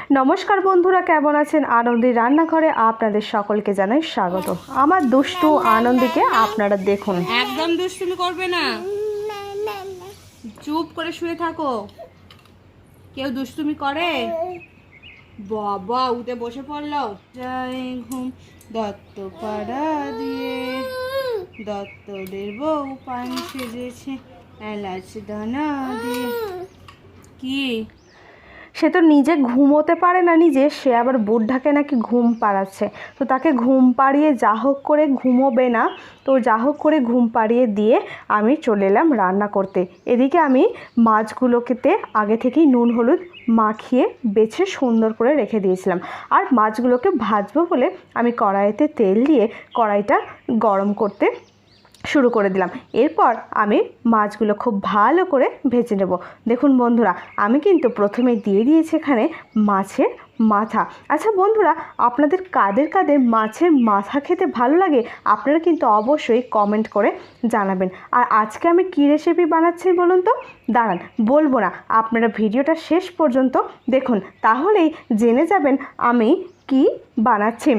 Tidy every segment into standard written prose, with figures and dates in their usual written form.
নমস্কার বন্ধুরা, কেমন আছেন? আনন্দি রান্নাঘরে আপনাদের সকলকে জানাই স্বাগত। আমার দুষ্টু আনন্দীকে আপনারা দেখুন। একদম দুষ্টুমি করবে না, চুপ করে শুয়ে থাকো। কেউ দুষ্টুমি করে? বাবা উঠে বসে পড়লো। যাই ঘুম দত্ত পাড়া দিয়ে, দত্তদের বউ পান সেজেছে এলাচ দানা দিয়ে। কি সে তো নিজে ঘুমোতে পারে না, সে আবার বুঢ়াকে নাকি ঘুম পাড়াচ্ছে। তো তাকে ঘুম পাড়িয়ে যা হোক করে ঘুমোবে না, তো যা হোক করে ঘুম পাড়িয়ে দিয়ে আমি চলে এলাম রান্না করতে। এদিকে আমি মাছগুলোকে আগে থেকেই নুন হলুদ মাখিয়ে বেছে সুন্দর করে রেখে দিয়েছিলাম। আর মাছগুলোকে ভাজবো বলে আমি কড়াইতে তেল দিয়ে কড়াইটা গরম করতে শুরু করে দিলাম। এরপর আমি মাছগুলো খুব ভালো করে ভেজে নেব। দেখুন বন্ধুরা, আমি কিন্তু প্রথমে দিয়ে দিয়েছি এখানে মাছের মাথা। আচ্ছা বন্ধুরা, আপনাদের কাদের কাদের মাছের মাথা খেতে ভালো লাগে আপনারা কিন্তু অবশ্যই কমেন্ট করে জানাবেন। আর আজকে আমি কী রেসিপি বানাচ্ছি বলুন তো? দাঁড়ান, বলবো না, আপনারা ভিডিওটা শেষ পর্যন্ত দেখুন, তাহলেই জেনে যাবেন আমি কি বানাচ্ছি।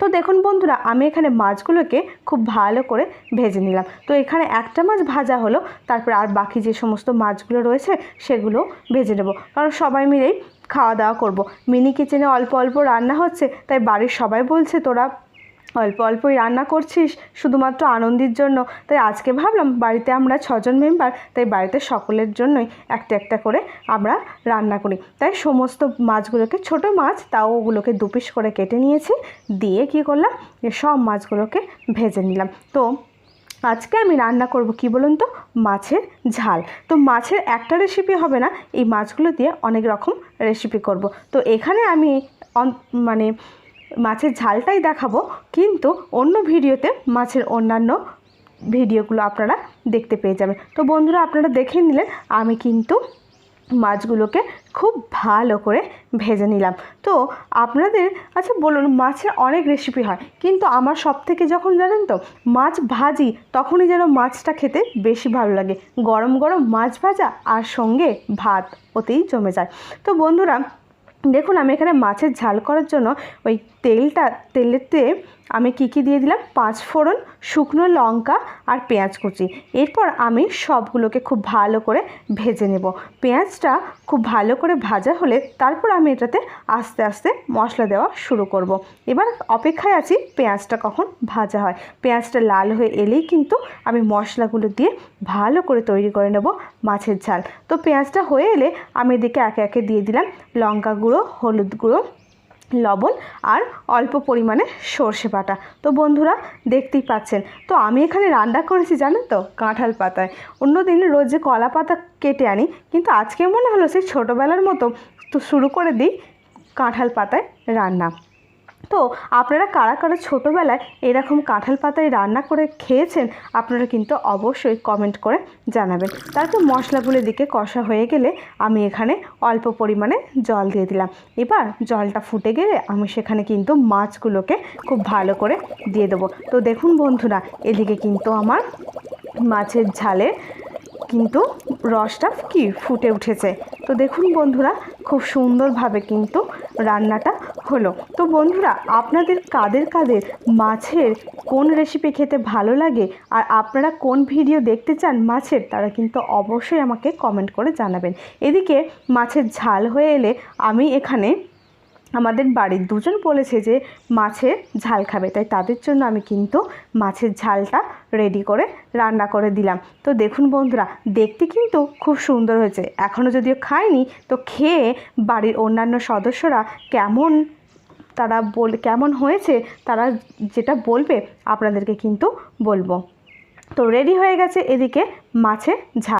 তো দেখুন বন্ধুরা, আমি এখানে মাছগুলোকে খুব ভালো করে ভেজে নিলাম। তো এখানে একটা মাছ ভাজা হলো, তারপর আর বাকি যে সমস্ত মাছগুলো রয়েছে সেগুলো ভেজে নেব, কারণ সবাই মিলেই খাওয়া দাওয়া করব। মিনি কিচেনে অল্প অল্প রান্না হচ্ছে, তাই বাড়ির সবাই বলছে তোরা অল্প অল্পই রান্না করছিস শুধুমাত্র আনন্দের জন্য। তাই আজকে ভাবলাম বাড়িতে আমরা 6 জন মেম্বার, তাই বাড়িতে সকলের জন্যই একটা একটা করে আমরা রান্না করি। তাই সমস্ত মাছগুলোকে, ছোট মাছ তাও ওগুলোকে 2 পিস করে কেটে নিয়েছি, দিয়ে কী করলাম, সব মাছগুলোকে ভেজে নিলাম। তো আজকে আমি রান্না করব কি বলুন তো? মাছের ঝাল। তো মাছের একটা রেসিপি হবে না, এই মাছগুলো দিয়ে অনেক রকম রেসিপি করব। তো এখানে আমি মাছের ঝালটাই দেখাবো, কিন্তু অন্য ভিডিওতে মাছের অন্যান্য ভিডিওগুলো আপনারা দেখতে পেয়ে যাবেন। তো বন্ধুরা, আপনারা দেখে নিলেন আমি কিন্তু মাছগুলোকে খুব ভালো করে ভেজে নিলাম। তো আপনাদের আচ্ছা বলুন, মাছের অনেক রেসিপি হয়, কিন্তু আমার সবথেকে যখন জানেন তো মাছ ভাজি, তখনই যেন মাছটা খেতে বেশি ভালো লাগে। গরম গরম মাছ ভাজা আর সঙ্গে ভাত ওতেই জমে যায়। তো বন্ধুরা দেখুন, আমি এখানে মাছের ঝাল করার জন্য ওই তেলেতে আমি কি দিয়ে দিলাম, 5 ফোড়ন, শুকনো লঙ্কা আর পেঁয়াজ কুচি। এরপর আমি সবগুলোকে খুব ভালো করে ভেজে নেব। পেঁয়াজটা খুব ভালো করে ভাজা হলে তারপর আমি এটাতে আস্তে আস্তে মশলা দেওয়া শুরু করব। এবার অপেক্ষায় আছি পেঁয়াজটা কখন ভাজা হয়। পেঁয়াজটা লাল হয়ে এলেই কিন্তু আমি মশলাগুলো দিয়ে ভালো করে তৈরি করে নেব মাছের ঝাল। তো পেঁয়াজটা হয়ে এলে আমি এদিকে একে একে দিয়ে দিলাম লঙ্কা গুঁড়ো, হলুদ গুঁড়ো, লবণ আর অল্প পরিমাণে সর্ষে বাটা। তো বন্ধুরা দেখতেই পাচ্ছেন, তো আমি এখানে রান্না করেছি জানেন তো কাঁঠাল পাতায়। অন্যদিন রোজ যে কলা পাতা কেটে আনি, কিন্তু আজকে মনে হলো সেই ছোটোবেলার মতো তো শুরু করে দিই কাঁঠাল পাতায় রান্না। তো আপনারা কারা কারা ছোটোবেলায় এরকম কাঁঠাল পাতায় রান্না করে খেয়েছেন আপনারা কিন্তু অবশ্যই কমেন্ট করে জানাবেন। তারপর মশলাগুলো দিকে কষা হয়ে গেলে আমি এখানে অল্প পরিমাণে জল দিয়ে দিলাম। এবার জলটা ফুটে গেলে আমি সেখানে কিন্তু মাছগুলোকে খুব ভালো করে দিয়ে দেবো। তো দেখুন বন্ধুরা, এদিকে কিন্তু আমার মাছের ঝালে কিন্তু রসটা ফুটে উঠেছে। তো দেখুন বন্ধুরা, খুব সুন্দরভাবে কিন্তু রান্নাটা হলো। তো বন্ধুরা, আপনাদের কাদের কাদের মাছের কোন রেসিপি খেতে ভালো লাগে আর আপনারা কোন ভিডিও দেখতে চান মাছের, তারা কিন্তু অবশ্যই আমাকে কমেন্ট করে জানাবেন। এদিকে মাছের ঝাল হয়ে এলে আমি এখানে আমাদের বাড়ির 2 জন বলেছে যে মাছের ঝাল খাবে, তাই তাদের জন্য আমি কিন্তু মাছের ঝালটা রেডি করে রান্না করে দিলাম। তো দেখুন বন্ধুরা, দেখতে কিন্তু খুব সুন্দর হয়েছে। এখনও যদিও খাইনি, তো খেয়ে বাড়ির অন্যান্য সদস্যরা কেমন হয়েছে তারা যেটা বলবে আপনাদেরকে কিন্তু বলবো। তো রেডি হয়ে গেছে এদিকে মাছের ঝাল।